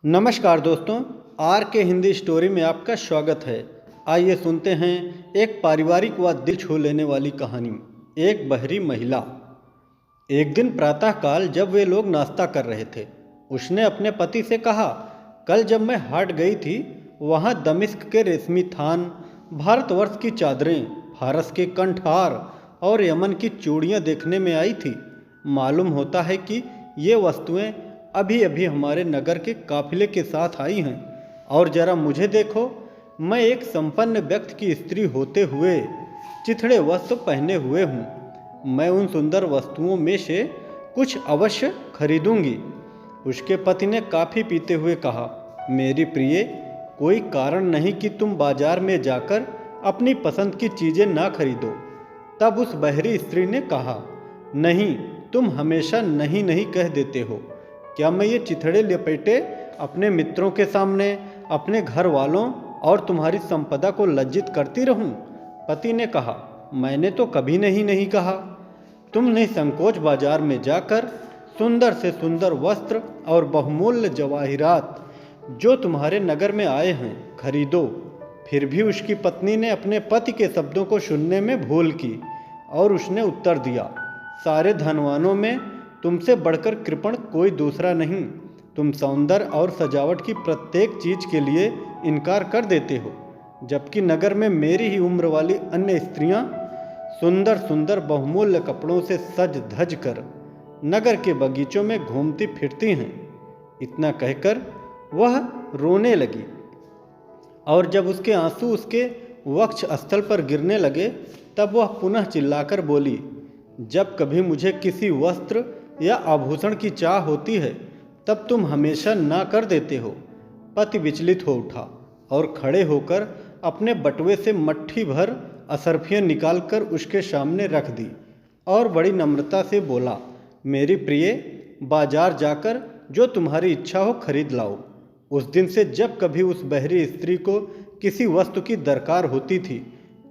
नमस्कार दोस्तों, आर के हिंदी स्टोरी में आपका स्वागत है। आइए सुनते हैं एक पारिवारिक व दिल छू लेने वाली कहानी। एक बहरी महिला। एक दिन प्रातःकाल जब वे लोग नाश्ता कर रहे थे, उसने अपने पति से कहा, कल जब मैं हाट गई थी, वहाँ दमिश्क के रेशमी थान, भारतवर्ष की चादरें, फारस के कंठहार और यमन की चूड़ियाँ देखने में आई थी। मालूम होता है कि ये वस्तुएं अभी अभी हमारे नगर के काफिले के साथ आई हैं। और जरा मुझे देखो, मैं एक संपन्न व्यक्ति की स्त्री होते हुए चिथड़े वस्त्र पहने हुए हूँ। मैं उन सुंदर वस्तुओं में से कुछ अवश्य खरीदूंगी। उसके पति ने काफ़ी पीते हुए कहा, मेरी प्रिय, कोई कारण नहीं कि तुम बाजार में जाकर अपनी पसंद की चीज़ें ना खरीदो। तब उस बहरी स्त्री ने कहा, नहीं, तुम हमेशा नहीं नहीं कह देते हो। क्या मैं ये चिथड़े लपेटे अपने मित्रों के सामने, अपने घर वालों और तुम्हारी संपदा को लज्जित करती रहूं? पति ने कहा, मैंने तो कभी नहीं कहा। तुम निसंकोच बाजार में जाकर सुंदर से सुंदर वस्त्र और बहुमूल्य जवाहिरात जो तुम्हारे नगर में आए हैं खरीदो। फिर भी उसकी पत्नी ने अपने पति के शब्दों को सुनने में भूल की और उसने उत्तर दिया, सारे धनवानों में तुमसे बढ़कर कृपण कोई दूसरा नहीं। तुम सौंदर्य और सजावट की प्रत्येक चीज के लिए इनकार कर देते हो, जबकि नगर में मेरी ही उम्र वाली अन्य स्त्रियां सुंदर सुंदर बहुमूल्य कपड़ों से सज धज कर नगर के बगीचों में घूमती फिरती हैं। इतना कहकर वह रोने लगी और जब उसके आंसू उसके वक्ष स्थल पर गिरने लगे, तब वह पुनः चिल्लाकर बोली, जब कभी मुझे किसी वस्त्र या आभूषण की चाह होती है, तब तुम हमेशा ना कर देते हो। पति विचलित हो उठा और खड़े होकर अपने बटुए से मट्ठी भर असरफियाँ निकालकर उसके सामने रख दी और बड़ी नम्रता से बोला, मेरी प्रिय, बाजार जाकर जो तुम्हारी इच्छा हो खरीद लाओ। उस दिन से जब कभी उस बहरी स्त्री को किसी वस्तु की दरकार होती थी,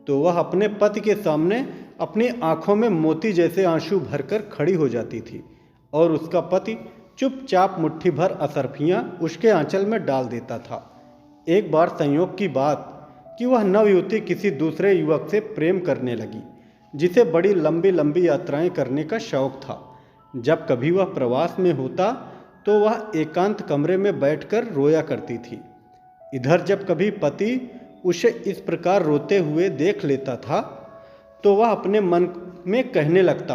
तो वह अपने पति के सामने अपनी आंखों में मोती जैसे आंसू भरकर खड़ी हो जाती थी और उसका पति चुपचाप मुट्ठी भर असरफियाँ उसके आंचल में डाल देता था। एक बार संयोग की बात कि वह नवयुवती किसी दूसरे युवक से प्रेम करने लगी, जिसे बड़ी लंबी लंबी यात्राएं करने का शौक था। जब कभी वह प्रवास में होता तो वह एकांत कमरे में बैठकर रोया करती थी। इधर जब कभी पति उसे इस प्रकार रोते हुए देख लेता था, तो वह अपने मन में कहने लगता,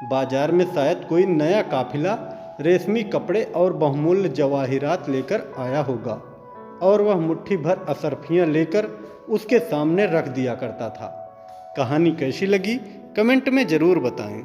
बाजार में शायद कोई नया काफिला रेशमी कपड़े और बहुमूल्य जवाहिरात लेकर आया होगा। और वह मुट्ठी भर असरफियाँ लेकर उसके सामने रख दिया करता था। कहानी कैसी लगी कमेंट में ज़रूर बताएं।